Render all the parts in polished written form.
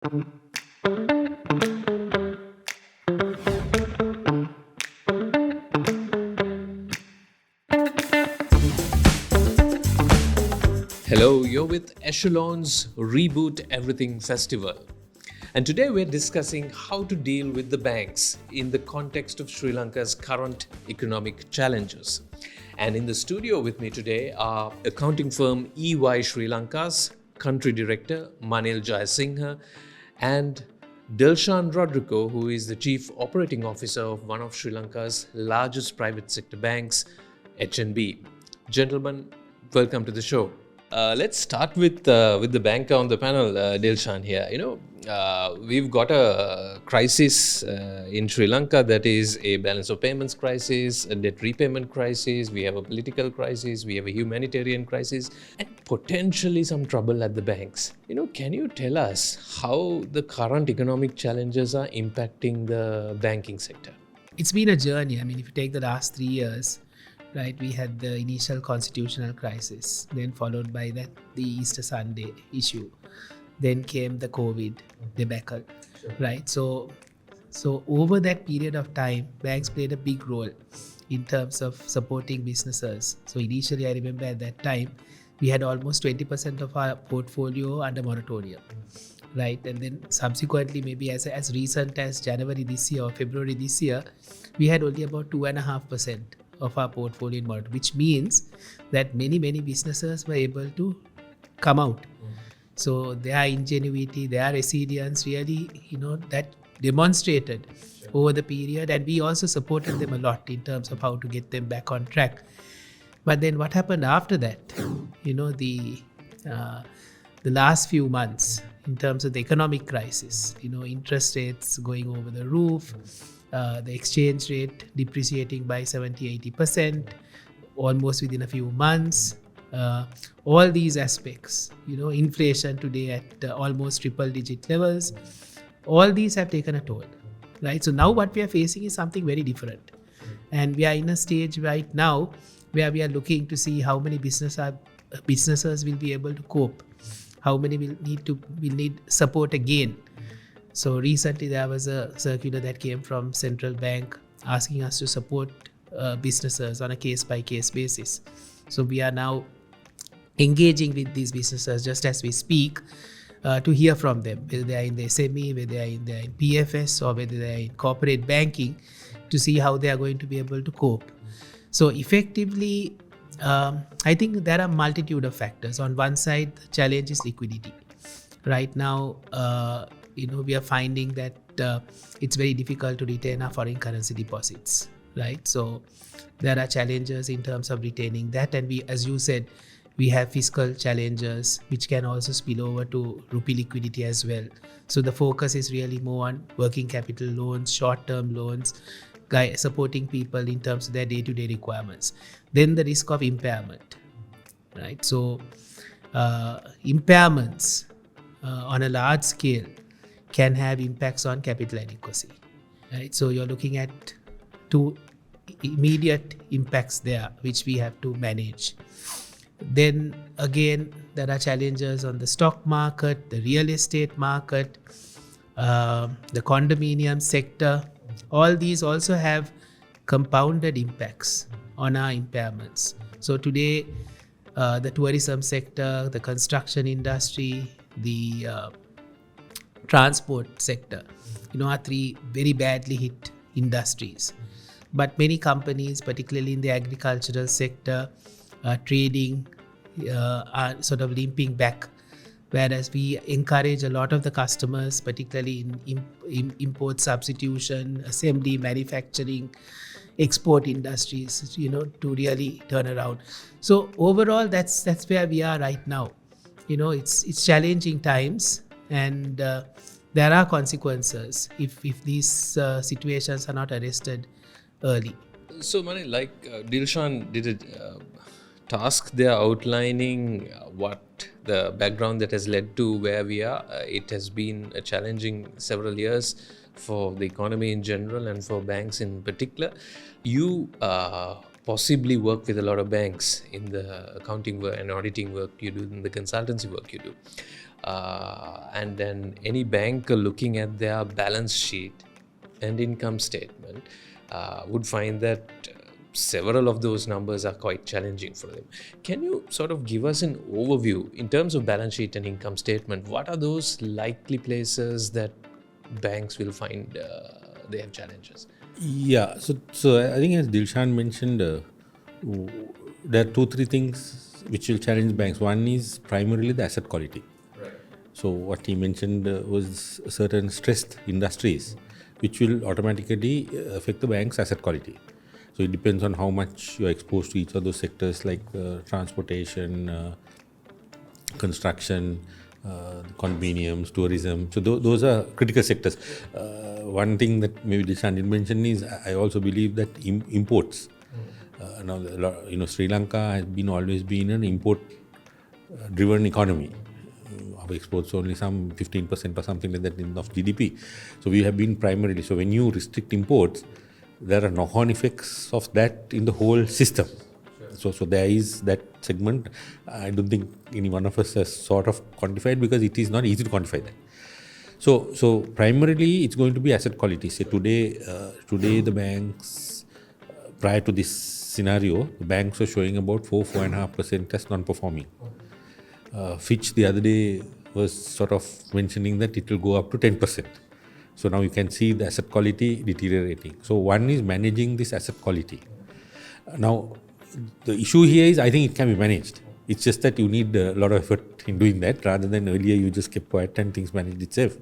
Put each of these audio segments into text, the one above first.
Hello, you're with Echelon's Reboot Everything Festival. And today we're discussing how to deal with the banks in the context of Sri Lanka's current economic challenges. And in the studio with me today are accounting firm EY Sri Lanka's country director Manil Jayesinghe and Dilshan Rodrigo, who is the chief operating officer of one of Sri Lanka's largest private sector banks, HNB. Gentlemen, welcome to the show. Let's start with the banker on the panel, Dilshan here. We've got a crisis in Sri Lanka that is a balance of payments crisis, a debt repayment crisis, we have a political crisis, we have a humanitarian crisis, and potentially some trouble at the banks. Can you tell us how the current economic challenges are impacting the banking sector? It's been a journey. If you take the last 3 years, right, we had the initial constitutional crisis, then followed by that the Easter Sunday issue, then came the COVID debacle, right? So over that period of time, banks played a big role in terms of supporting businesses. So initially, I remember at that time, we had almost 20% of our portfolio under moratorium, right? And then subsequently, maybe as recent as January this year or February this year, we had only about 2.5% of our portfolio in moratorium, which means that many businesses were able to come out. So their ingenuity, their resilience really, that demonstrated over the period, and we also supported them a lot in terms of how to get them back on track. But then what happened after that, the last few months in terms of the economic crisis, interest rates going over the roof, the exchange rate depreciating by 70-80% almost within a few months, all these aspects, inflation today at almost triple digit levels, all these have taken a toll, right? So now what we are facing is something very different, and we are in a stage right now where we are looking to see how many businesses will be able to cope, how many will need support again. So recently there was a circular that came from Central Bank asking us to support businesses on a case-by-case basis. So we are now engaging with these businesses just as we speak to hear from them, whether they are in the SME, whether they are in PFS, or whether they are in corporate banking, to see how they are going to be able to cope. So effectively, I think there are a multitude of factors. On one side, the challenge is liquidity. Right now, we are finding that it's very difficult to retain our foreign currency deposits, right? So there are challenges in terms of retaining that, and we, as you said, we have fiscal challenges which can also spill over to rupee liquidity as well. So the focus is really more on working capital loans, short-term loans, supporting people in terms of their day-to-day requirements. Then the risk of impairment, right? So impairments on a large scale can have impacts on capital adequacy, right? So you're looking at two immediate impacts there, which we have to manage. Then again, there are challenges on the stock market, the real estate market, the condominium sector. All these also have compounded impacts on our impairments. So today, the tourism sector, the construction industry, the transport sector, are three very badly hit industries. But many companies, particularly in the agricultural sector, trading, are sort of limping back, whereas we encourage a lot of the customers, particularly in import substitution, assembly, manufacturing, export industries, to really turn around. So overall, that's where we are right now. It's challenging times, and there are consequences if these situations are not arrested early. So, Manil, Dilshan did a task there outlining what the background that has led to where we are. It has been a challenging several years for the economy in general and for banks in particular. You possibly work with a lot of banks in the accounting work and auditing work you do, in the consultancy work you do. and then any bank looking at their balance sheet and income statement would find that several of those numbers are quite challenging for them. Can you sort of give us an overview in terms of balance sheet and income statement? What are those likely places that banks will find they have challenges? Yeah, so I think as Dilshan mentioned, there are 2-3 things which will challenge banks. One is primarily the asset quality. Right. So what he mentioned was certain stressed industries which will automatically affect the bank's asset quality. So it depends on how much you're exposed to each of those sectors like transportation, construction, convenience, tourism. So those are critical sectors. One thing that maybe Dilshan didn't mention is I also believe that imports. Now, Sri Lanka has always been an import-driven economy. Our exports only some 15% or something like that of GDP. So we have been primarily. So when you restrict imports, there are knock-on effects of that in the whole system. So there is that segment. I don't think any one of us has sort of quantified because it is not easy to quantify that. So primarily it's going to be asset quality. Say today the banks, prior to this scenario, the banks were showing about 4.5% as non-performing. Fitch the other day was sort of mentioning that it will go up to 10%. So now you can see the asset quality deteriorating. So one is managing this asset quality. Now, the issue here is I think it can be managed. It's just that you need a lot of effort in doing that rather than earlier you just kept quiet and things managed itself.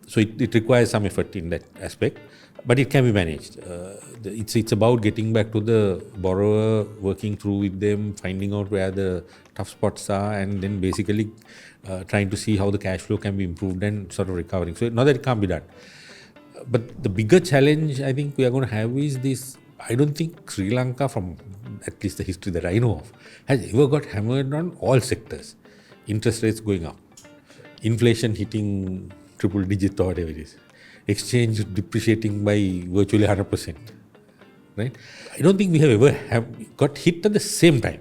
So it requires some effort in that aspect, but it can be managed. It's about getting back to the borrower, working through with them, finding out where the tough spots are, and then basically trying to see how the cash flow can be improved and sort of recovering. So not that it can't be done. But the bigger challenge I think we are going to have is this. I don't think Sri Lanka, from at least the history that I know of, has ever got hammered on all sectors. Interest rates going up, inflation hitting triple digit or whatever it is, exchange depreciating by virtually 100%. Right? I don't think we have ever got hit at the same time.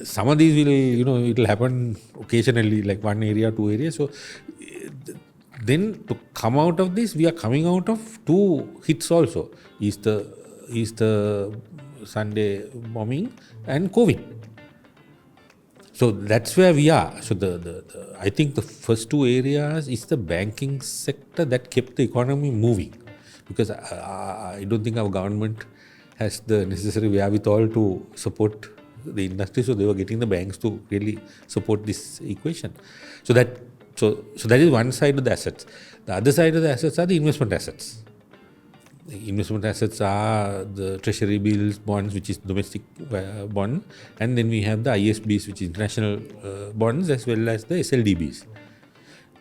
Some of these will, it'll happen occasionally, like one area, 2 areas. So then to come out of this, we are coming out of 2 hits also. Easter Sunday bombing and COVID. So that's where we are. So I think the first 2 areas is the banking sector that kept the economy moving, because I don't think our government has the necessary wherewithal to support the industry. So they were getting the banks to really support this equation. So that is one side of the assets. The other side of the assets are the investment assets. The investment assets are the treasury bills, bonds, which is domestic bond, and then we have the ISBs, which is international bonds, as well as the SLDBs.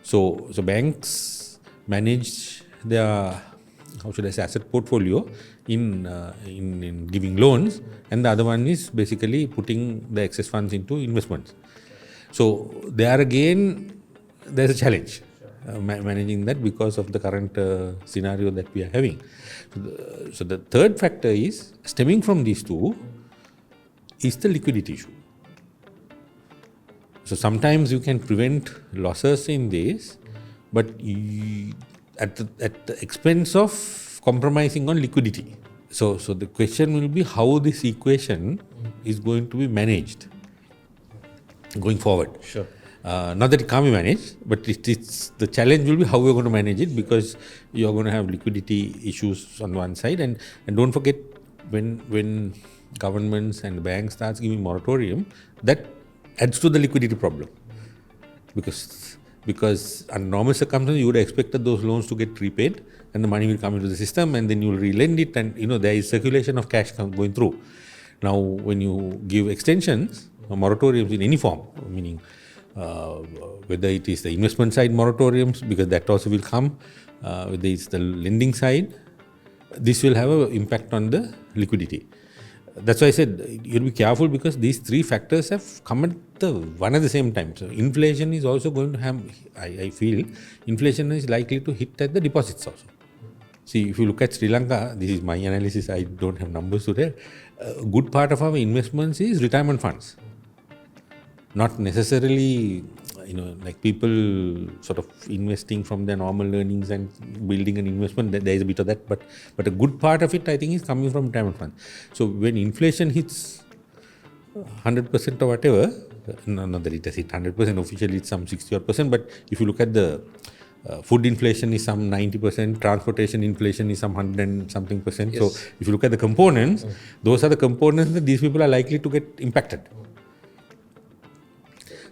So banks manage their, asset portfolio in giving loans, and the other one is basically putting the excess funds into investments. So there again, there's a challenge. Managing that because of the current scenario that we are having. So the third factor is, stemming from these 2, is the liquidity issue. So sometimes you can prevent losses in this, but at the expense of compromising on liquidity. So the question will be how this equation is going to be managed going forward. Sure. Not that it can't be managed, but it's the challenge will be how we're going to manage it, because you're going to have liquidity issues on one side, and don't forget, when governments and banks starts giving moratorium, that adds to the liquidity problem, because under normal circumstances you would expect that those loans to get repaid and the money will come into the system, and then you will re-lend it, and there is circulation of cash going through. Now when you give extensions or moratoriums in any form, meaning whether it is the investment side moratoriums, because that also will come, whether it's the lending side, this will have an impact on the liquidity. That's why I said you'll be careful, because these 3 factors have come at the same time. So inflation is also going to have, I feel, inflation is likely to hit at the deposits also. See, if you look at Sri Lanka, this is my analysis, I don't have numbers today, a good part of our investments is retirement funds. Not necessarily like people sort of investing from their normal earnings and building an investment, there is a bit of that, but a good part of it, I think, is coming from retirement funds. So when inflation hits 100% or whatever, not that it has hit 100%, officially it's some 60%, but if you look at the food inflation is some 90%, transportation inflation is some 100 and something percent. Yes. So if you look at the components, those are the components that these people are likely to get impacted.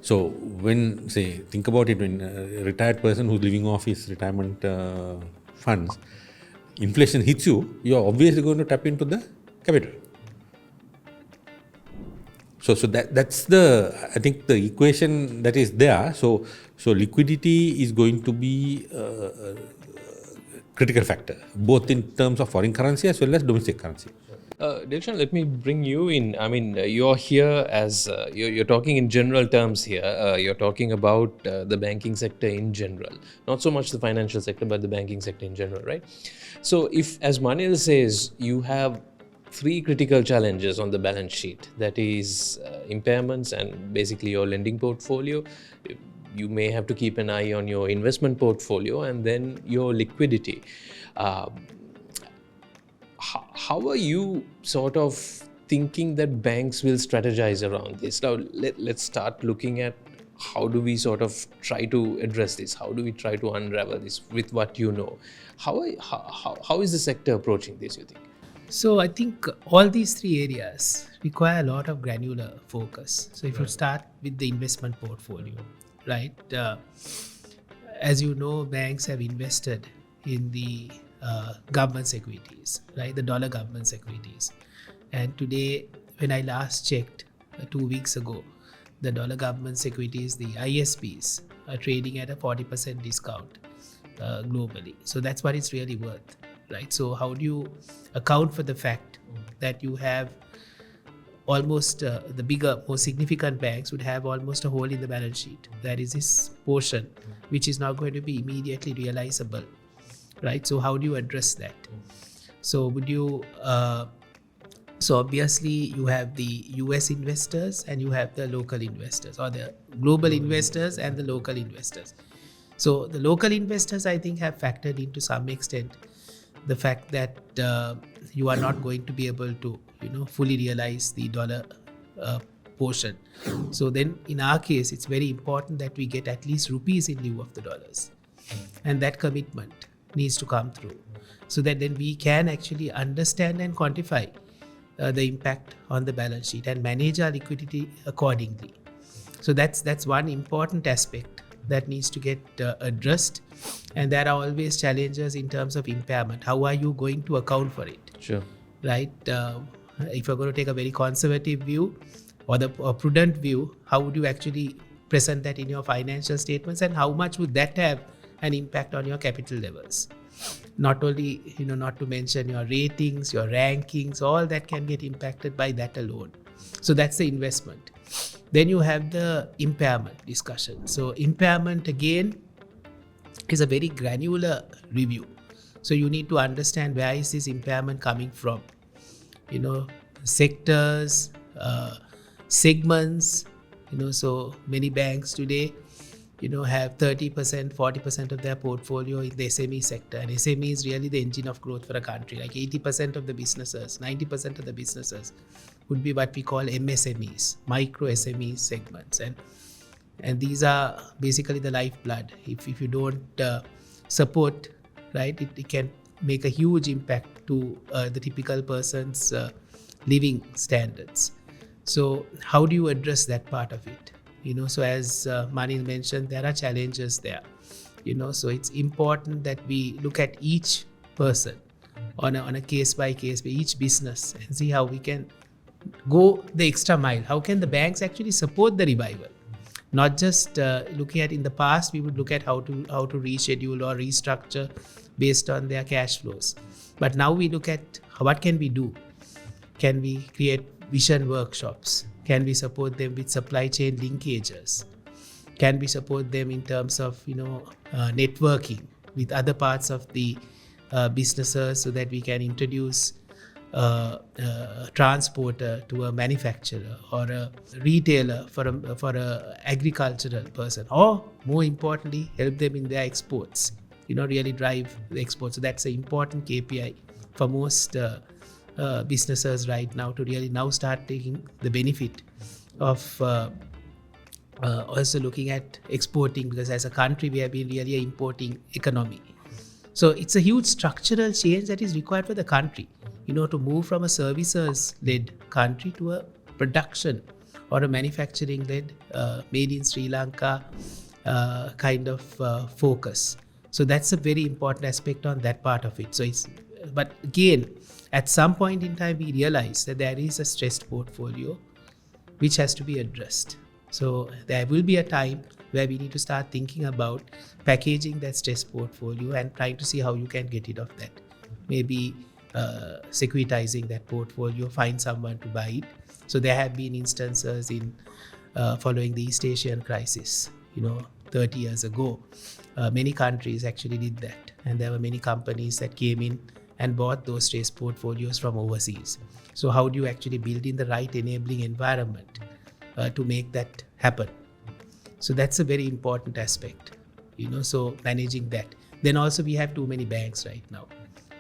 So when, say, think about it, when a retired person who's living off his retirement funds, inflation hits you, you're obviously going to tap into the capital. So that's the, I think, the equation that is there. So liquidity is going to be a critical factor, both in terms of foreign currency as well as domestic currency. Dilshan, let me bring you in. I mean, you're here as you're talking in general terms here. You're talking about the banking sector in general, not so much the financial sector, but the banking sector in general, right? So, if, as Manil says, you have three critical challenges on the balance sheet, that is impairments and basically your lending portfolio. You may have to keep an eye on your investment portfolio and then your liquidity. How are you sort of thinking that banks will strategize around this? Now, let's start looking at how do we sort of try to address this? How do we try to unravel this with what you know? How is the sector approaching this, you think? So I think all these three areas require a lot of granular focus. So if you start with the investment portfolio, right? As you know, banks have invested in the government securities, right? The dollar government securities. And today, when I last checked 2 weeks ago, the dollar government securities, the ISPs, are trading at a 40% discount globally. So that's what it's really worth, right? So how do you account for the fact that you have almost the bigger, more significant banks would have almost a hole in the balance sheet? That is this portion which is not going to be immediately realizable, right? So how do you address that? So would you so obviously you have the US investors and you have the local investors, or the global investors and the local investors. So the local investors, I think, have factored into some extent the fact that you are not going to be able to fully realize the dollar portion. So then in our case, it's very important that we get at least rupees in lieu of the dollars, and that commitment needs to come through, so that then we can actually understand and quantify the impact on the balance sheet and manage our liquidity accordingly. So that's one important aspect that needs to get addressed, and there are always challenges in terms of impairment. How are you going to account for it? Sure. Right? If you're going to take a very conservative view or the prudent view, how would you actually present that in your financial statements, and how much would that have an impact on your capital levels? Not only, not to mention your ratings, your rankings, all that can get impacted by that alone. So that's the investment. Then you have the impairment discussion. So impairment, again, is a very granular review. So you need to understand where is this impairment coming from. Sectors, segments. So many banks today have 30%, 40% of their portfolio in the SME sector. And SME is really the engine of growth for a country. Like 80% of the businesses, 90% of the businesses would be what we call MSMEs, micro SME segments. And these are basically the lifeblood. If you don't support, right, it can make a huge impact to the typical person's living standards. So how do you address that part of it? So as Manil mentioned, there are challenges there. So it's important that we look at each person on a case by case, by each business, and see how we can go the extra mile. How can the banks actually support the revival? Not just looking at, in the past, we would look at how to reschedule or restructure based on their cash flows. But now we look at what can we do? Can we create vision workshops? Can we support them with supply chain linkages? Can we support them in terms of networking with other parts of the businesses, so that we can introduce transporter to a manufacturer or a retailer for a agricultural person, or more importantly, help them in their exports. Really drive the exports. So that's an important KPI for most businesses right now to really now start taking the benefit of also looking at exporting, because as a country we have been really an importing economy. So it's a huge structural change that is required for the country, to move from a services-led country to a production or a manufacturing-led, made in Sri Lanka kind of focus. So that's a very important aspect on that part of it. But again, at some point in time, we realize that there is a stressed portfolio which has to be addressed. So there will be a time where we need to start thinking about packaging that stress portfolio and trying to see how you can get rid of that. Maybe securitizing that portfolio, find someone to buy it. So there have been instances in following the East Asian crisis, 30 years ago. Many countries actually did that, and there were many companies that came in and bought those stress portfolios from overseas. So how do you actually build in the right enabling environment to make that happen? So that's a very important aspect, so managing that. Then also we have too many banks right now.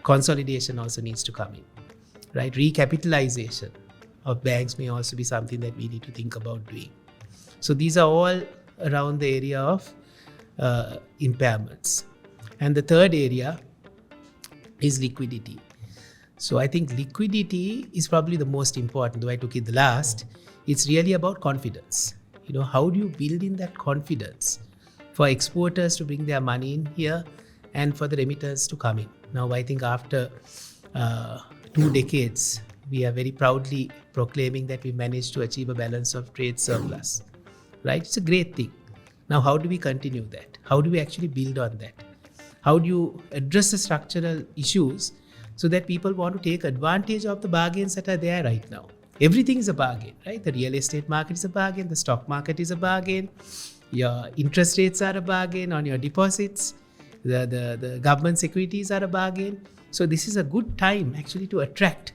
Consolidation also needs to come in, right? Recapitalization of banks may also be something that we need to think about doing. So these are all around the area of impairments. And the third area is liquidity. So I think liquidity is probably the most important, though I took it the last. It's really about confidence. How do you build in that confidence for exporters to bring their money in here and for the remitters to come in? Now, I think after 2 decades, we are very proudly proclaiming that we managed to achieve a balance of trade surplus, right? It's a great thing. Now, how do we continue that? How do we actually build on that? How do you address the structural issues so that people want to take advantage of the bargains that are there right now? Everything is a bargain, right? The real estate market is a bargain. The stock market is a bargain. Your interest rates are a bargain on your deposits. The government securities are a bargain. So this is a good time actually to attract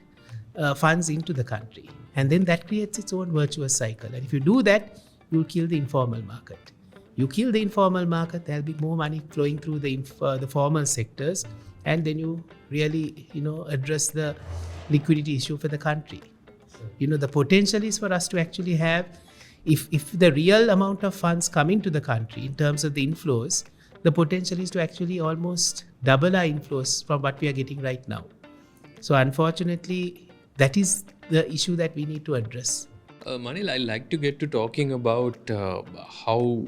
funds into the country. And then that creates its own virtuous cycle. And if you do that, you'll kill the informal market. You kill the informal market, there'll be more money flowing through the formal sectors. And then you really, address the liquidity issue for the country. The potential is for us to actually have, if the real amount of funds coming to the country in terms of the inflows, the potential is to actually almost double our inflows from what we are getting right now. So unfortunately, that is the issue that we need to address. Manil, I'd like to get to talking about how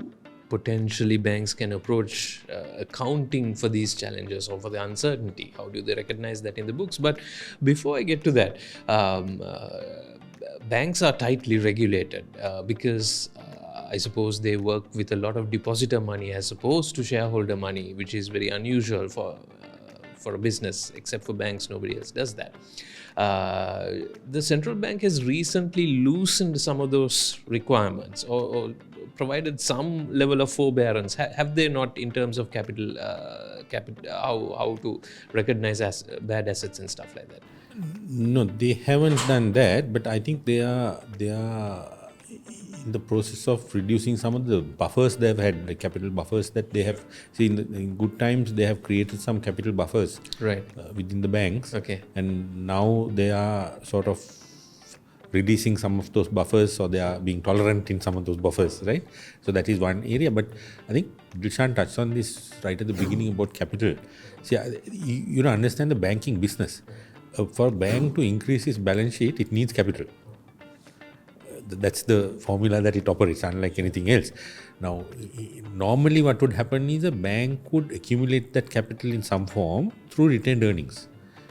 potentially banks can approach accounting for these challenges or for the uncertainty. How do they recognize that in the books? But before I get to that, banks are tightly regulated because I suppose they work with a lot of depositor money as opposed to shareholder money, which is very unusual for a business. Except for banks, nobody else does that. The central bank has recently loosened some of those requirements or provided some level of forbearance. Have they not, in terms of capital, how to recognize bad assets and stuff like that? No, they haven't done that, but I think they are in the process of reducing some of the buffers they've had, the capital buffers that they have. See, in good times, they have created some capital buffers right within the banks. Okay. And now they are sort of releasing some of those buffers, or they are being tolerant in some of those buffers, right? So that is one area. But I think Dilshan touched on this right at the beginning about capital. See, you don't understand the banking business. For a bank to increase its balance sheet, it needs capital. That's the formula that it operates, unlike anything else. Now, normally what would happen is a bank would accumulate that capital in some form through retained earnings.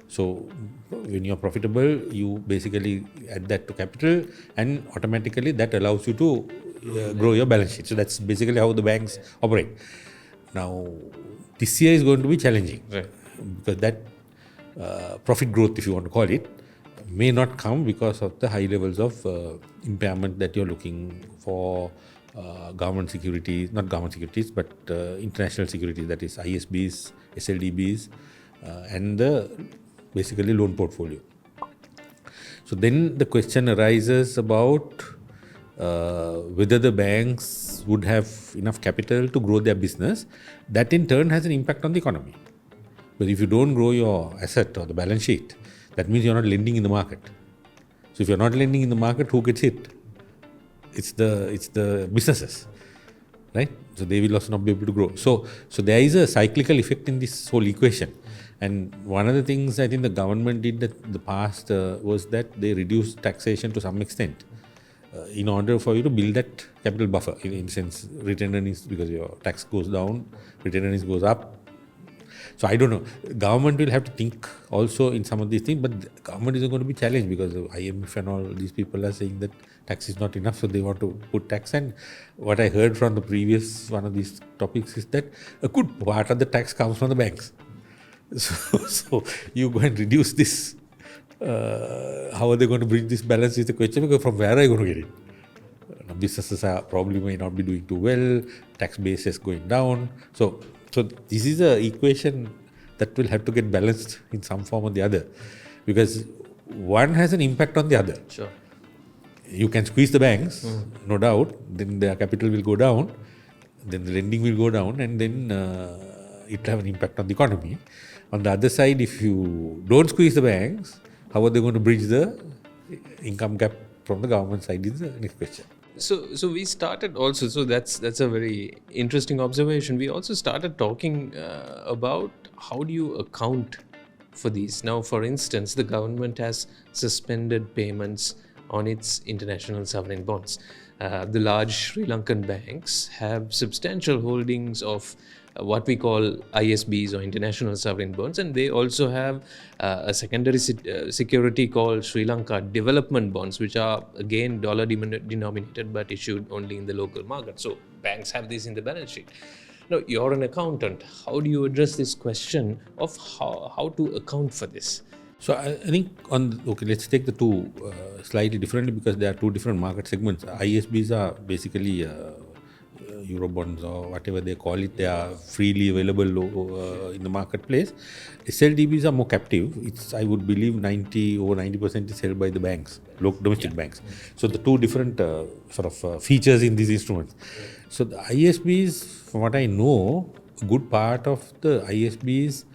So when you're profitable, you basically add that to capital, and automatically that allows you to grow your balance sheet. So that's basically how the banks operate. Now, this year is going to be challenging, right, because that profit growth, if you want to call it, may not come because of the high levels of impairment that you're looking for government securities, not government securities, but international securities, that is ISBs, SLDBs, and the basically loan portfolio. So then the question arises about whether the banks would have enough capital to grow their business. That in turn has an impact on the economy. But if you don't grow your asset or the balance sheet, that means you're not lending in the market. So if you're not lending in the market, who gets hit? It's the businesses, right? So they will also not be able to grow. So there is a cyclical effect in this whole equation. And one of the things I think the government did in the past was that they reduced taxation to some extent in order for you to build that capital buffer. In the sense, retained earnings, because your tax goes down, retained earnings goes up. So I don't know. Government will have to think also in some of these things, but the government is going to be challenged because of IMF and all these people are saying that tax is not enough, so they want to put tax. And what I heard from the previous one of these topics is that a good part of the tax comes from the banks. So you go and reduce this. How are they going to bridge this balance is the question, because from where are you going to get it? Businesses probably may not be doing too well, tax base is going down. So this is an equation that will have to get balanced in some form or the other, because one has an impact on the other. Sure. You can squeeze the banks, no doubt, then their capital will go down, then the lending will go down, and then it will have an impact on the economy. On the other side, if you don't squeeze the banks, how are they going to bridge the income gap from the government side is the next question. So we started also, so that's a very interesting observation. We also started talking about how do you account for these. Now, for instance, the government has suspended payments on its international sovereign bonds. The large Sri Lankan banks have substantial holdings of what we call ISBs or international sovereign bonds, and they also have a secondary security called Sri Lanka development bonds, which are again dollar denominated but issued only in the local market. So banks have this in the balance sheet. Now, you're an accountant. How do you address this question of how to account for this? So I think let's take the two slightly differently, because there are two different market segments. ISBs are basically Eurobonds or whatever they call it. They are freely available in the marketplace. SLDBs are more captive. I would believe 90% is held by the banks, domestic banks. So the two different features in these instruments. So the ISBs, from what I know, a good part of the ISBs,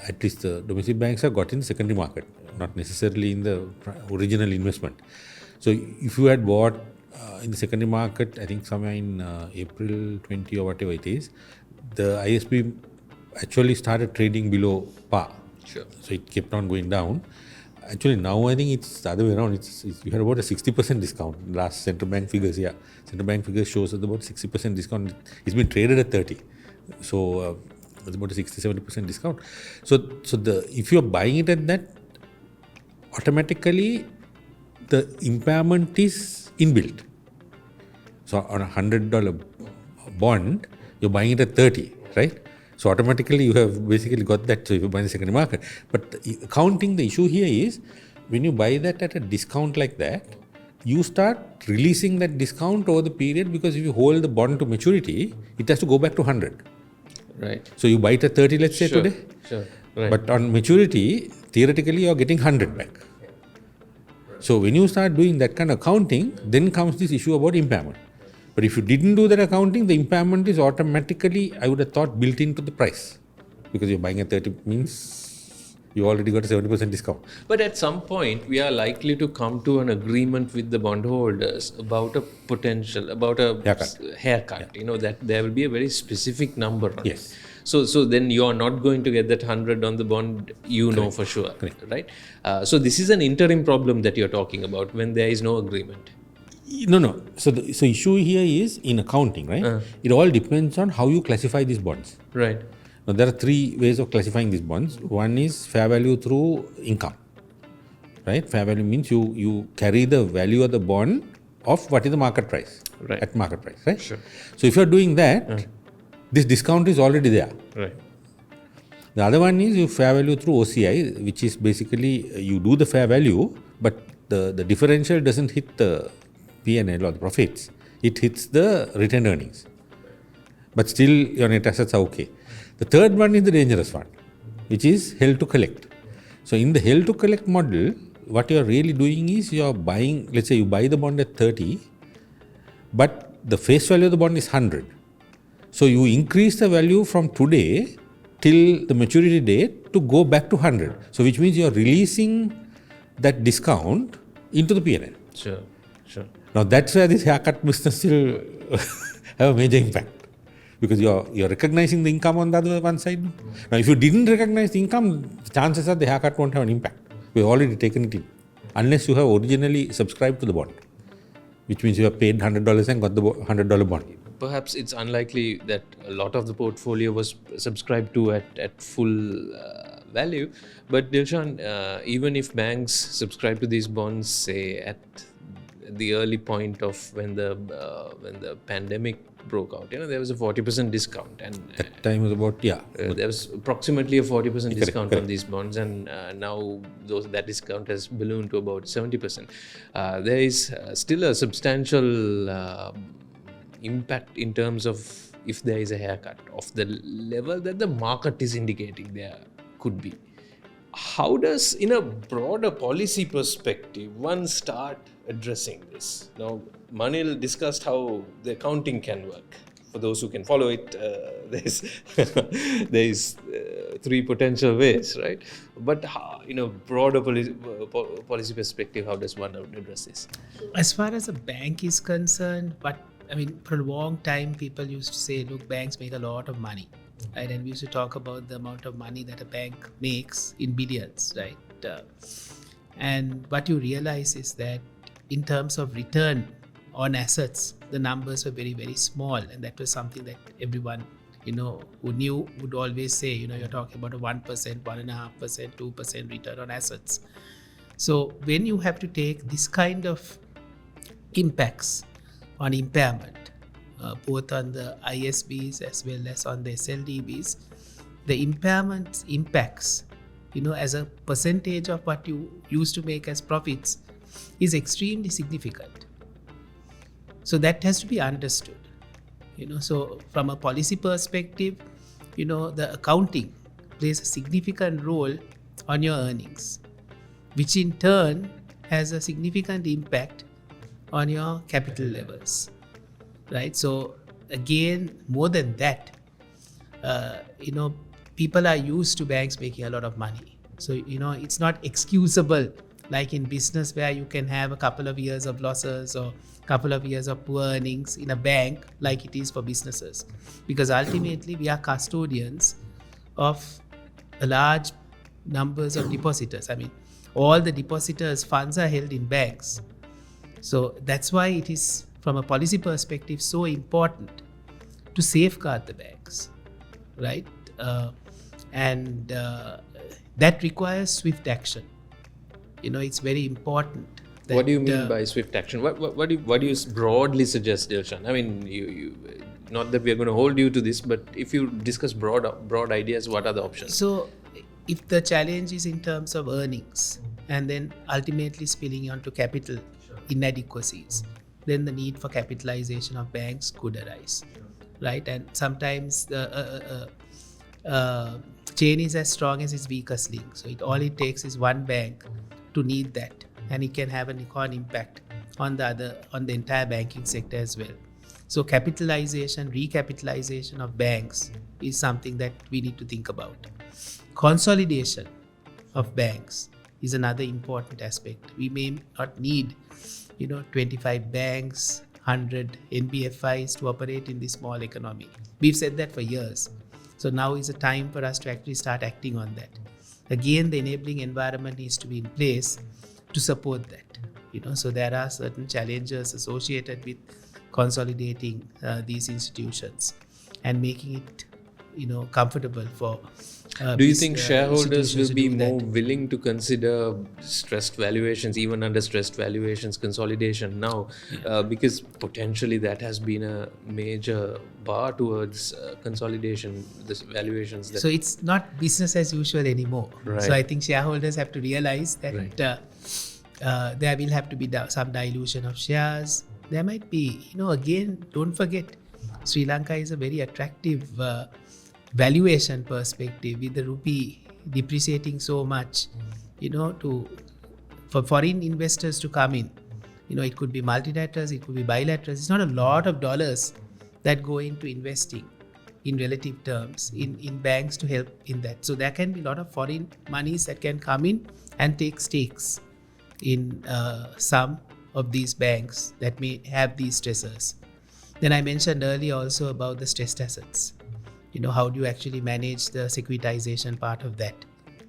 at least the domestic banks, have got in the secondary market, not necessarily in the original investment. So if you had bought in the secondary market, I think somewhere in April 20 or whatever it is, the ISB actually started trading below par. Sure. So it kept on going down. Actually, now I think it's the other way around. You had about a 60% discount. Last central bank figures, central bank figures shows that about 60% discount. It's been traded at 30. So it's about a 60-70% discount. So if you're buying it at that, automatically the impairment is inbuilt. So on a $100 bond, you're buying it at 30, right? So automatically you have basically got that. So if you buy in the secondary market, but accounting, the issue here is when you buy that at a discount like that, you start releasing that discount over the period, because if you hold the bond to maturity, it has to go back to 100. Right. So you buy it at 30, let's say today. Sure. Right. But on maturity, theoretically, you're getting 100 back. So when you start doing that kind of accounting, then comes this issue about impairment. But if you didn't do that accounting, the impairment is automatically, I would have thought, built into the price. Because you're buying at 30 means you already got a 70% discount. But at some point, we are likely to come to an agreement with the bondholders about a haircut. Yeah. That there will be a very specific number on it. So then you are not going to get that 100 on the bond, know for sure. Correct. Right? So this is an interim problem that you're talking about when there is no agreement. No. So issue here is in accounting, right? It all depends on how you classify these bonds. Right. Now there are three ways of classifying these bonds. One is fair value through income, right? Fair value means you carry the value of the bond of what is the market price, right, at market price, right? Sure. So if you're doing that, this discount is already there. Right. The other one is you fair value through OCI, which is basically you do the fair value, but the differential doesn't hit the P&L or the profits. It hits the retained earnings. But still your net assets are okay. The third one is the dangerous one, which is held to collect. So in the held to collect model, what you're really doing is you're buying, let's say you buy the bond at 30, but the face value of the bond is 100. So you increase the value from today till the maturity date to go back to 100. So which means you're releasing that discount into the P&L. Sure. Now that's where this haircut business will have a major impact. Because you're recognizing the income on the other one side. Now if you didn't recognize the income, the chances are the haircut won't have an impact. We've already taken it in. Unless you have originally subscribed to the bond. Which means you have paid $100 and got the $100 bond. Perhaps it's unlikely that a lot of the portfolio was subscribed to at full value. But Dilshan, even if banks subscribe to these bonds, say at the early point of when the pandemic broke out, there was a 40% discount, and That time was about, there was approximately a 40% discount on these bonds, and now that discount has ballooned to about 70%. There is still a substantial impact in terms of if there is a haircut of the level that the market is indicating there could be. How does, in a broader policy perspective, one start addressing this? Now, Manil discussed how the accounting can work. For those who can follow it, there is three potential ways, right? But how, in a broader policy perspective, how does one address this? As far as a bank is concerned, for a long time, people used to say, look, banks make a lot of money. Right, and we used to talk about the amount of money that a bank makes in billions, right? And what you realize is that in terms of return on assets, the numbers were very, very small, and that was something that everyone who knew would always say, you're talking about a 1%, 1.5%, 2% return on assets. So when you have to take this kind of impacts on impairment, both on the ISBs as well as on the SLDBs, the impacts, as a percentage of what you used to make as profits is extremely significant. So that has to be understood. So from a policy perspective, the accounting plays a significant role on your earnings, which in turn has a significant impact on your capital levels. Right. So again, more than that, people are used to banks making a lot of money. So, it's not excusable like in business where you can have a couple of years of losses or a couple of years of poor earnings in a bank like it is for businesses. Because ultimately we are custodians of a large numbers of depositors. All the depositors' funds are held in banks. So that's why it is, from a policy perspective, so important to safeguard the banks, right? And that requires swift action. It's very important. What do you mean by swift action? What do you broadly suggest, Dilshan? You not that we are going to hold you to this, but if you discuss broad ideas, what are the options? So, if the challenge is in terms of earnings and then ultimately spilling onto capital inadequacies, then the need for capitalization of banks could arise, right? And sometimes the chain is as strong as its weakest link. So all it takes is one bank to need that, and it can have an impact on the entire banking sector as well. So recapitalization of banks is something that we need to think about. Consolidation of banks is another important aspect. We may not need 25 banks, 100 NBFIs to operate in this small economy. We've said that for years. So now is the time for us to actually start acting on that. Again, the enabling environment needs to be in place to support that. So there are certain challenges associated with consolidating these institutions and making it comfortable for do you think shareholders will be more willing to consider stressed valuations, even under stressed valuations, consolidation now? Because potentially that has been a major bar towards consolidation, this valuations. So it's not business as usual anymore. Right. So I think shareholders have to realize that there will have to be some dilution of shares. There might be, again, don't forget, Sri Lanka is a very attractive valuation perspective with the rupee depreciating so much, to for foreign investors to come in. It could be multilaterals, it could be bilaterals. It's not a lot of dollars that go into investing in relative terms in banks to help in that. So there can be a lot of foreign monies that can come in and take stakes in some of these banks that may have these stressors. Then I mentioned earlier also about the stressed assets. How do you actually manage the securitization part of that?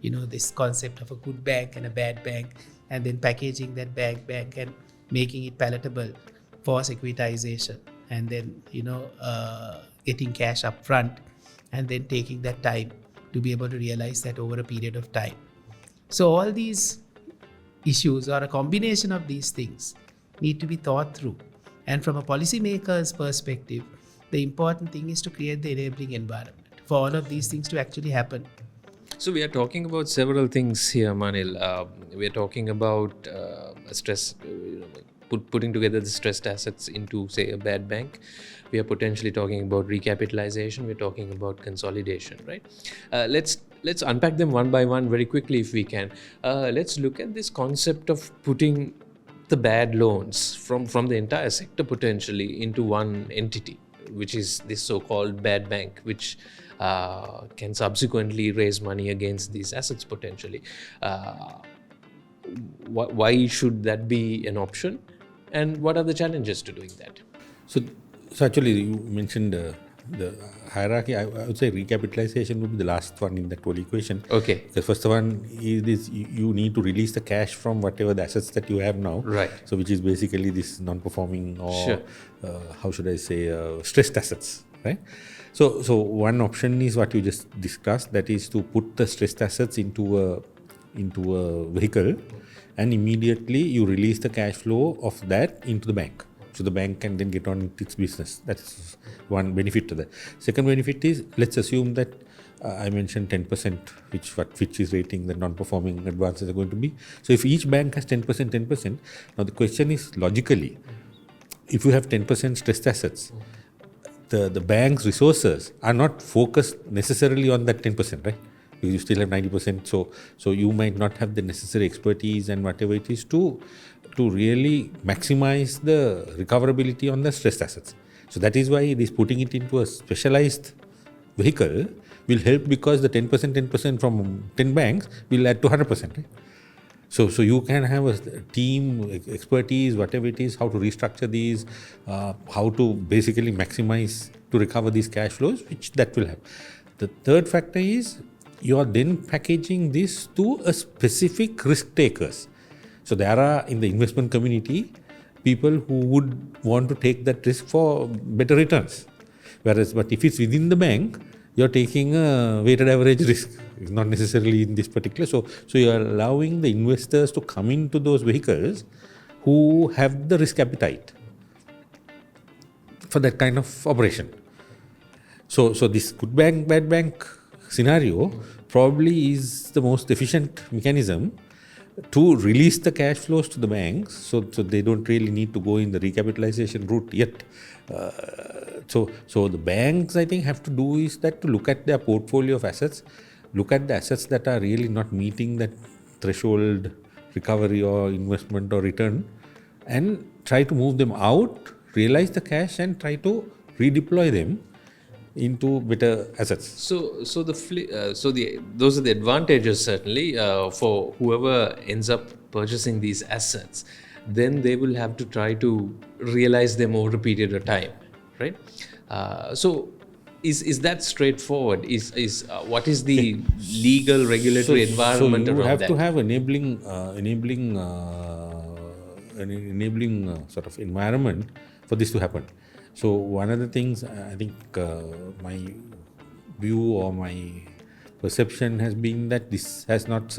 This concept of a good bank and a bad bank, and then packaging that bank and making it palatable for securitization, and then getting cash up front and then taking that time to be able to realize that over a period of time. So all these issues, or a combination of these things, need to be thought through. And from a policymaker's perspective, the important thing is to create the enabling environment for all of these things to actually happen. So we are talking about several things here, Manil. We are talking about putting together the stressed assets into, say, a bad bank. We are potentially talking about recapitalization. We're talking about consolidation, right? Let's unpack them one by one very quickly if we can. Let's look at this concept of putting the bad loans from the entire sector potentially into one entity, which is this so-called bad bank, which can subsequently raise money against these assets potentially. Why should that be an option, and what are the challenges to doing that? So actually, you mentioned the hierarchy. I would say recapitalization would be the last one in that whole equation. Okay. The first one is this: you need to release the cash from whatever the assets that you have now. Right. So which is basically this non-performing or Sure. how should I say stressed assets, right? So one option is what you just discussed, that is to put the stressed assets into a vehicle, and immediately you release the cash flow of that into the bank. So the bank can then get on with its business. That's one benefit to that. Second benefit is, let's assume that I mentioned 10%, which Fitch is rating the non-performing advances are going to be. So if each bank has 10%, now the question is, logically, if you have 10% stressed assets, the bank's resources are not focused necessarily on that 10%, right? Because you still have 90%, so you might not have the necessary expertise and whatever it is to really maximize the recoverability on the stressed assets. So that is why this putting it into a specialized vehicle will help, because the 10% from 10 banks will add to 100%, right? So you can have a team, expertise, whatever it is, how to restructure these, how to basically maximize to recover these cash flows, which that will have. The third factor is, you are then packaging this to a specific risk takers. So there are in the investment community people who would want to take that risk for better returns. But if it's within the bank, you're taking a weighted average risk. It's not necessarily in this particular. So you're allowing the investors to come into those vehicles who have the risk appetite for that kind of operation. So this good bank, bad bank scenario probably is the most efficient mechanism to release the cash flows to the banks, so they don't really need to go in the recapitalization route yet. So the banks, I think, have to do is that to look at their portfolio of assets, look at the assets that are really not meeting that threshold recovery or investment or return, and try to move them out, realize the cash, and try to redeploy them into better assets. Those are the advantages certainly for whoever ends up purchasing these assets. Then they will have to try to realize them over a period of time, right? So is that straightforward? Is what is the legal regulatory environment around that? So you have to have enabling sort of environment for this to happen. So one of the things, I think my view or my perception has been that this has not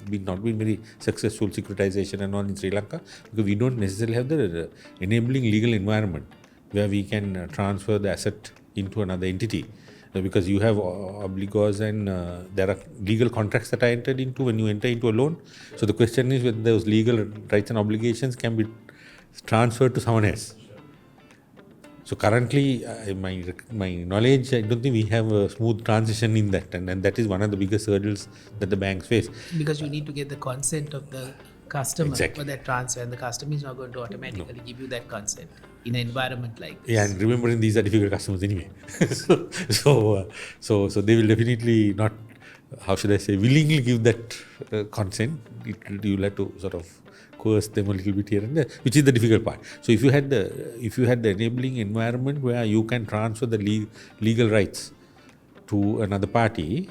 been very successful securitization and all in Sri Lanka, because we don't necessarily have the enabling legal environment where we can transfer the asset into another entity. Because you have obligors and there are legal contracts that are entered into when you enter into a loan. So the question is whether those legal rights and obligations can be transferred to someone else. So currently, my knowledge, I don't think we have a smooth transition in that, and that is one of the biggest hurdles that the banks face. Because you need to get the consent of the customer Exactly. for that transfer, and the customer is not going to automatically give you that consent in an environment like this. Yeah, and remembering these are difficult customers anyway. So they will definitely not, how should I say, willingly give that consent. You'll have to sort of coerce them a little bit here and there, which is the difficult part. So if you had the enabling environment where you can transfer the legal rights to another party,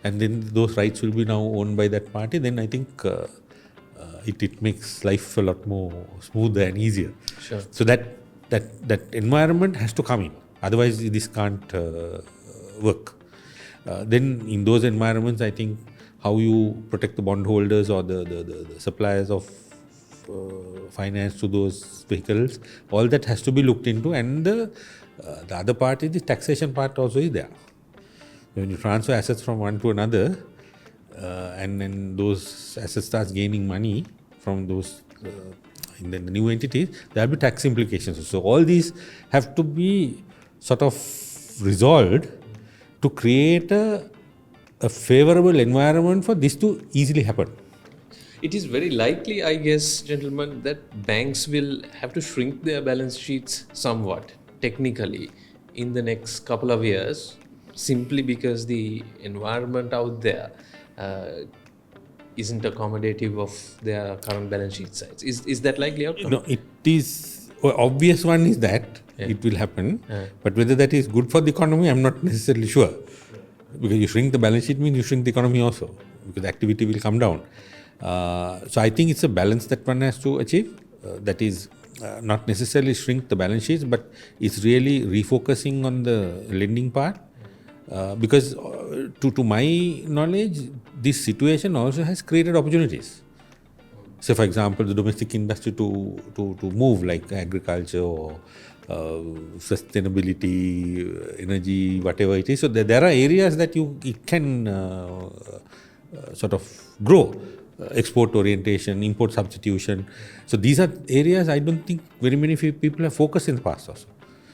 and then those rights will be now owned by that party, then I think it makes life a lot more smoother and easier. Sure. So that environment has to come in. Otherwise, this can't work. Then in those environments, I think how you protect the bondholders or the suppliers of finance to those vehicles, all that has to be looked into. And the other part is the taxation part also is there. When you transfer assets from one to another, and then those assets starts gaining money from those in the new entities, there will be tax implications. So all these have to be sort of resolved to create a favorable environment for this to easily happen. It is very likely, I guess, gentlemen, that banks will have to shrink their balance sheets somewhat, technically, in the next couple of years, simply because the environment out there isn't accommodative of their current balance sheet size. Is that likely outcome? No, it is obvious one is that it will happen, but whether that is good for the economy, I'm not necessarily sure. Because you shrink the balance sheet means you shrink the economy also, because activity will come down. So I think it's a balance that one has to achieve. That is not necessarily shrink the balance sheets, but it's really refocusing on the lending part. Because to my knowledge, this situation also has created opportunities. So, for example, the domestic industry to move, like agriculture or sustainability, energy, whatever it is. So there are areas that it can sort of grow. Export orientation, import substitution. So these are areas I don't think very many people have focused in the past also.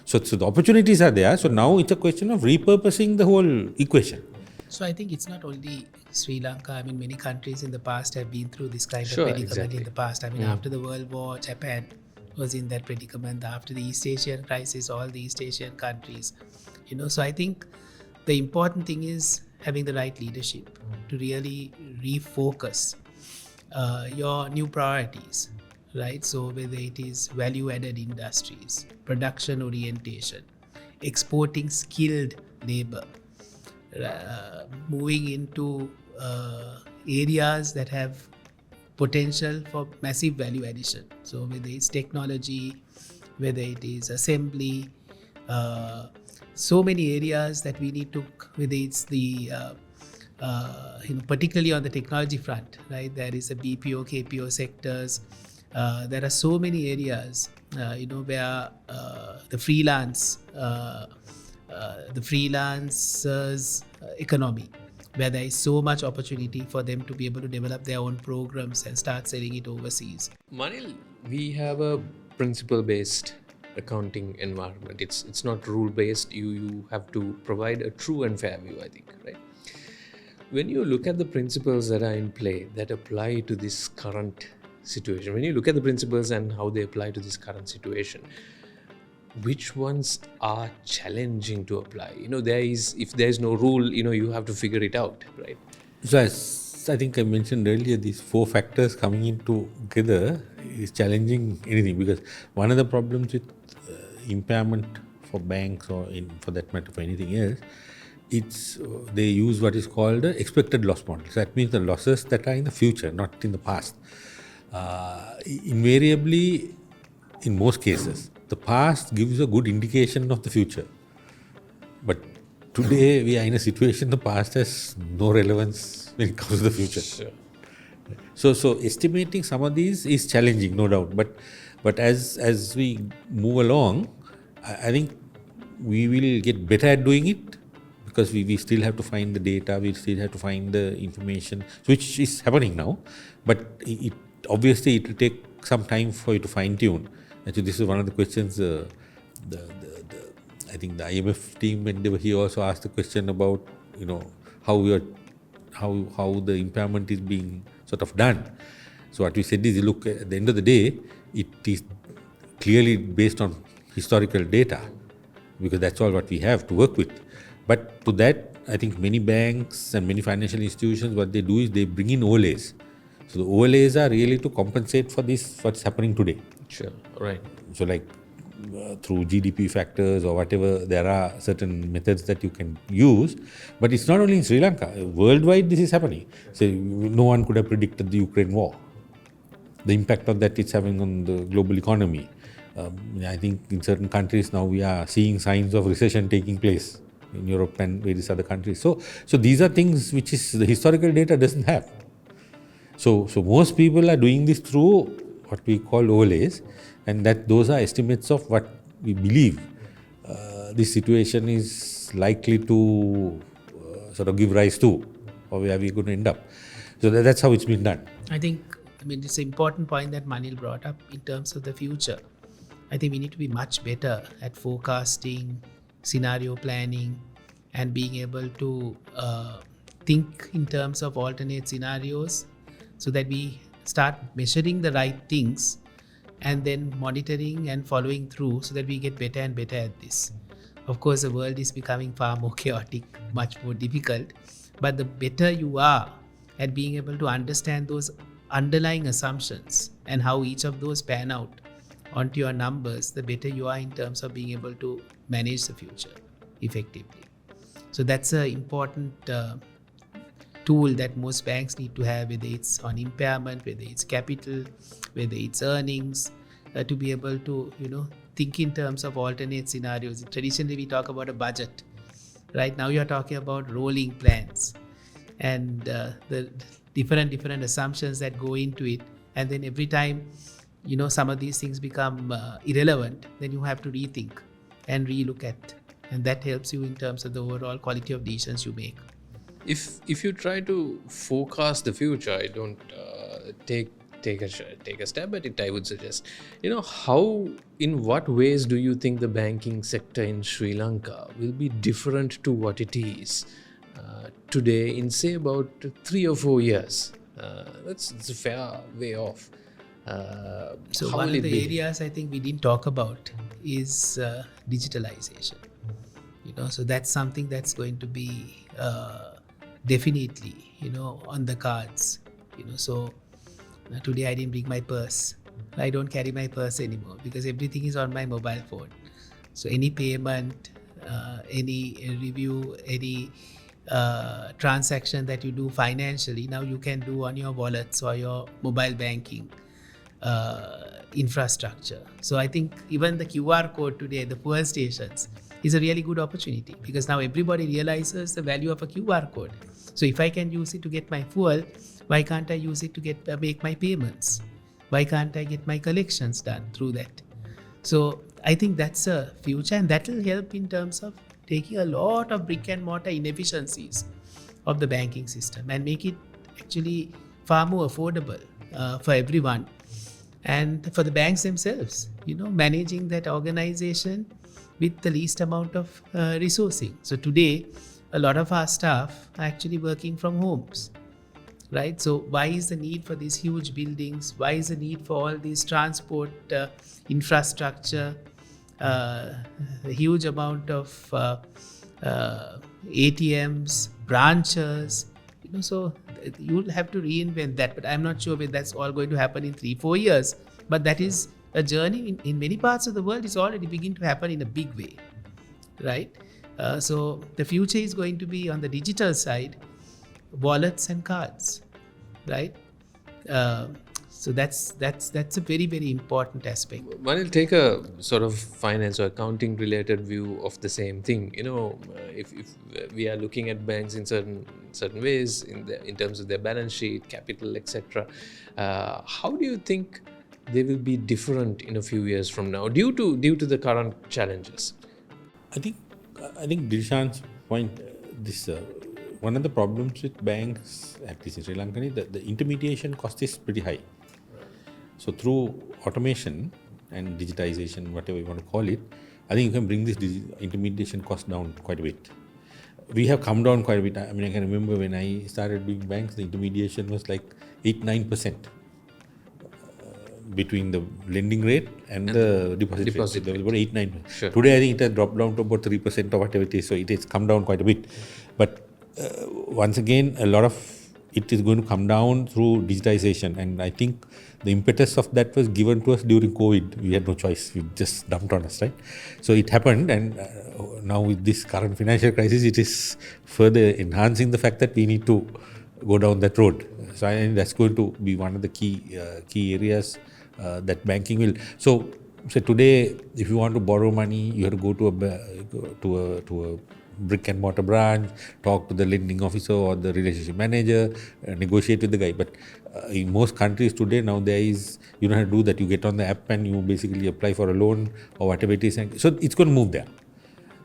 So the opportunities are there. So now it's a question of repurposing the whole equation. So I think it's not only Sri Lanka. I mean, many countries in the past have been through this kind Sure, of predicament exactly. in the past. I mean, after the World War, Japan was in that predicament. After the East Asian crisis, all the East Asian countries. So I think the important thing is having the right leadership to really refocus your new priorities, right? So whether it is value-added industries, production orientation, exporting skilled labor, moving into areas that have potential for massive value addition. So whether it's technology, whether it is assembly, so many areas that we need to, whether it's the particularly on the technology front, right? There is a BPO, KPO sectors. There are so many areas, where the freelancers economy, where there is so much opportunity for them to be able to develop their own programs and start selling it overseas. Manil, we have a principle-based accounting environment. It's not rule-based. You have to provide a true and fair view, I think, right? When you look at the principles that are in play that apply to this current situation, when you look at the principles and how they apply to this current situation, which ones are challenging to apply? If there is no rule, you have to figure it out, right? So as I think I mentioned earlier, these four factors coming in together is challenging anything, because one of the problems with impairment for banks or for that matter for anything else, they use what is called the expected loss model. So that means the losses that are in the future, not in the past. Invariably, in most cases, the past gives a good indication of the future. But today we are in a situation the past has no relevance when it comes to the future. Sure. So estimating some of these is challenging, no doubt. But as we move along, I think we will get better at doing it, because we still have to find the data, we still have to find the information, which is happening now. But obviously it will take some time for you to fine tune. Actually, this is one of the questions. I think the IMF team, when they were here, also asked the question about how the impairment is being sort of done. So what we said is, look, at the end of the day, it is clearly based on historical data, because that's all what we have to work with. But to that, I think many banks and many financial institutions, what they do is they bring in overlays. So the overlays are really to compensate for this, what's happening today. Sure. Right. So like through GDP factors or whatever, there are certain methods that you can use. But it's not only in Sri Lanka. Worldwide, this is happening. So no one could have predicted the Ukraine war, the impact of that it's having on the global economy. I think in certain countries now we are seeing signs of recession taking place in Europe and various other countries. So these are things which is the historical data doesn't have. So most people are doing this through what we call overlays, and that those are estimates of what we believe this situation is likely to sort of give rise to, or where we're going to end up. So that's how it's been done. I think, it's an important point that Manil brought up in terms of the future. I think we need to be much better at forecasting, scenario planning, and being able to think in terms of alternate scenarios, so that we start measuring the right things and then monitoring and following through, so that we get better and better at this. Of course, the world is becoming far more chaotic, much more difficult, but the better you are at being able to understand those underlying assumptions and how each of those pan out onto your numbers, the better you are in terms of being able to manage the future effectively. So that's an important tool that most banks need to have, whether it's on impairment, whether it's capital, whether it's earnings, to be able to think in terms of alternate scenarios. Traditionally, we talk about a budget. Right now, you're talking about rolling plans and the different assumptions that go into it. And then every time some of these things become irrelevant, then you have to rethink and relook at, and that helps you in terms of the overall quality of decisions you make. If you try to forecast the future, I don't take a stab at it, I would suggest. In what ways do you think the banking sector in Sri Lanka will be different to what it is today in, say, about 3 or 4 years? That's a fair way off. So one of the areas I think we didn't talk about is digitalization. So that's something that's going to be definitely on the cards. So today I didn't bring my purse. I don't carry my purse anymore because everything is on my mobile phone. So any payment, any review, any transaction that you do financially, now you can do on your wallets or your mobile banking infrastructure. So I think even the QR code today, the fuel stations, is a really good opportunity, because now everybody realizes the value of a QR code. So if I can use it to get my fuel, why can't I use it to make my payments? Why can't I get my collections done through that? So I think that's a future, and that will help in terms of taking a lot of brick and mortar inefficiencies of the banking system and make it actually far more affordable for everyone, and for the banks themselves, managing that organization with the least amount of resourcing. So today, a lot of our staff are actually working from homes, right? So why is the need for these huge buildings? Why is the need for all these transport infrastructure? A huge amount of ATMs, branches, so you'll have to reinvent that. But I'm not sure whether that's all going to happen in 3-4 years. But that is a journey in many parts of the world. It's already beginning to happen in a big way, right? So the future is going to be on the digital side, wallets and cards, right? So that's a very, very important aspect. Manil, take a sort of finance or accounting related view of the same thing. If we are looking at banks in certain ways in terms of their balance sheet, capital, etc., how do you think they will be different in a few years from now due to the current challenges? I think Dilshan's point, this one of the problems with banks, at least in Sri Lanka, is that the intermediation cost is pretty high. So through automation and digitization, whatever you want to call it, I think you can bring this intermediation cost down quite a bit. We have come down quite a bit. I can remember when I started doing banks, the intermediation was like 8-9%. between the lending rate and the deposit rate. There was about 8-9. Sure. Today, I think it has dropped down to about 3% or whatever it is. So it has come down quite a bit. But once again, a lot of it is going to come down through digitization. And I think the impetus of that was given to us during COVID. We had no choice. It just dumped on us, right? So it happened. And now with this current financial crisis, it is further enhancing the fact that we need to go down that road. So I think that's going to be one of the key areas that banking will. So today, if you want to borrow money, you have to go to a brick and mortar branch, talk to the lending officer or the relationship manager, negotiate with the guy. But in most countries today, now you don't have to do that. You get on the app and you basically apply for a loan or whatever it is. And so it's going to move there.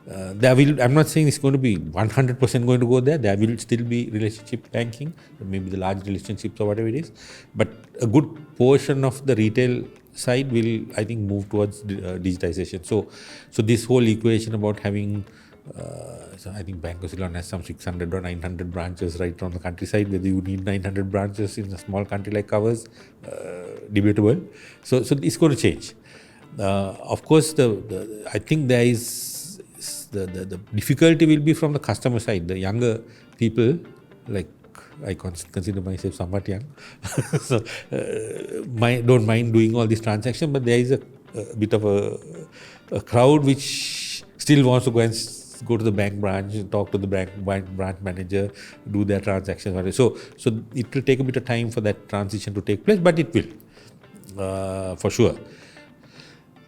I'm not saying it's going to be 100% going to go there. There will still be relationship banking, maybe the large relationships or whatever it is. But a good portion of the retail side will, I think, move towards digitization. So this whole equation about having, so I think Bank of Echelon has some 600 or 900 branches right around the countryside. Whether you need 900 branches in a small country like ours, debatable. So it's going to change. Of course, I think there is the difficulty will be from the customer side. The younger people, like I consider myself somewhat young, so don't mind doing all these transactions, but there is a bit of a crowd which still wants to go to the bank branch, talk to the bank branch manager, do their transactions. So it will take a bit of time for that transition to take place, but it will, for sure.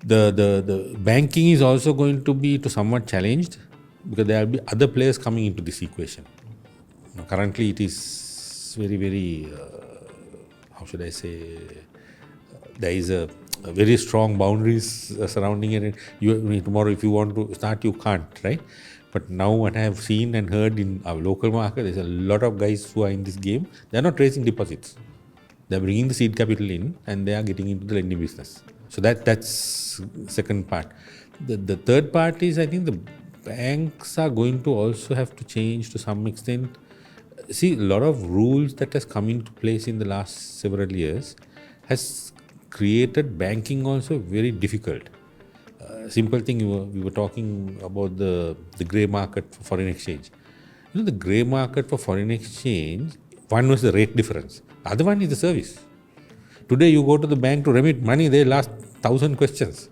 The banking is also going to be somewhat challenged because there will be other players coming into this equation. Now, currently, it is very, very, how should I say, there is a very strong boundaries surrounding it. Tomorrow, if you want to start, you can't, right? But now what I have seen and heard in our local market, there's a lot of guys who are in this game. They're not raising deposits. They're bringing the seed capital in and they are getting into the lending business. So that's second part. The third part is, I think the banks are going to also have to change to some extent. See, a lot of rules that has come into place in the last several years has created banking also very difficult. Simple thing, we were talking about the grey market for foreign exchange. The grey market for foreign exchange, one was the rate difference. The other one is the service. Today you go to the bank to remit money, they'll ask 1,000 questions.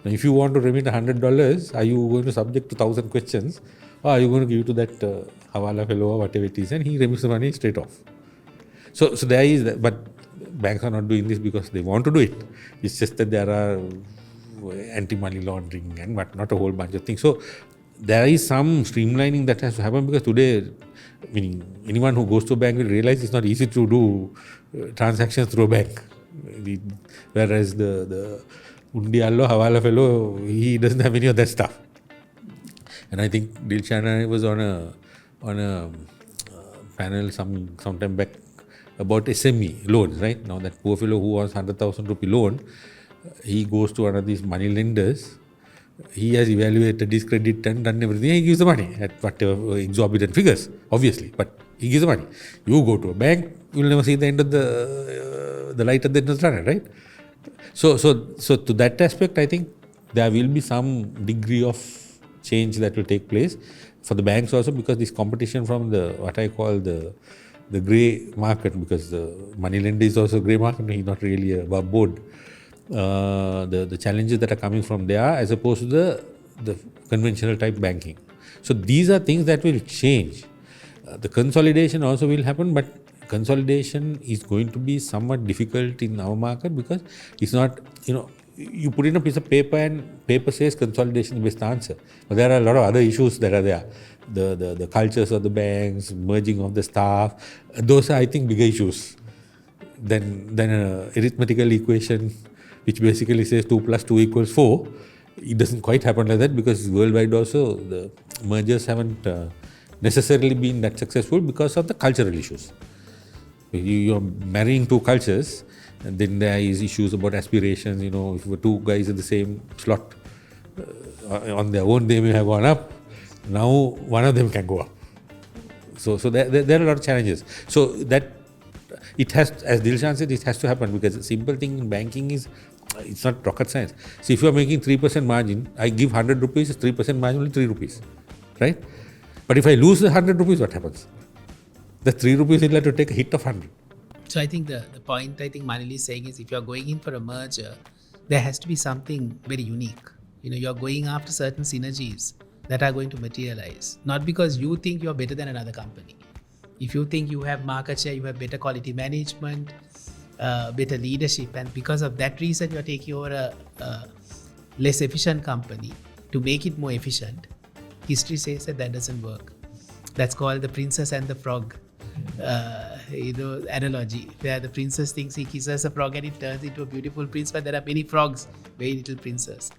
Now, if you want to remit $100, are you going to subject to 1,000 questions? Or are you going to give to that Hawala fellow or whatever it is, and he remits the money straight off? So there is that, but banks are not doing this because they want to do it. It's just that there are anti-money laundering and not a whole bunch of things. So there is some streamlining that has to happen because today, meaning anyone who goes to a bank will realize it's not easy to do transactions through a bank. Whereas the Undiallo, Hawala fellow, he doesn't have any of that stuff. And I think Dilshan and I was on a panel some time back about SME loans, right? Now that poor fellow who wants 100,000 rupee loan, he goes to one of these money lenders. He has evaluated his credit and done everything. He gives the money at whatever exorbitant figures, obviously, but he gives the money. You go to a bank, you will never see the end of the light at the end of the tunnel, right? So to that aspect, I think there will be some degree of change that will take place for the banks also, because this competition from what I call the grey market, because the money lender is also a grey market, he's not really above board. The challenges that are coming from there as opposed to the conventional type banking. So these are things that will change. The consolidation also will happen, but consolidation is going to be somewhat difficult in our market because it's not, you put in a piece of paper and paper says consolidation is the best answer. But there are a lot of other issues that are there. The cultures of the banks, merging of the staff, those are, I think, bigger issues than an arithmetical equation which basically says 2 + 2 = 4. It doesn't quite happen like that because worldwide also the mergers haven't necessarily been that successful because of the cultural issues. You're marrying two cultures, and then there is issues about aspirations. If you were two guys in the same slot on their own, they may have gone up. Now one of them can go up. So there are a lot of challenges. So that it has, as Dilshan said, it has to happen, because the simple thing in banking is, it's not rocket science. See, if you are making 3% margin, I give 100 rupees, 3% margin, only 3 rupees, right? But if I lose the 100 rupees, what happens? The 3 rupees will have to take a hit of 100. So I think the point I think Manil is saying is, if you're going in for a merger, there has to be something very unique. You're going after certain synergies that are going to materialize, not because you think you're better than another company. If you think you have market share, you have better quality management, better leadership, and because of that reason you're taking over a less efficient company to make it more efficient. History says that doesn't work. That's called the princess and the frog analogy, where the princess thinks he kisses a frog and it turns into a beautiful prince, but there are many frogs, very little princess.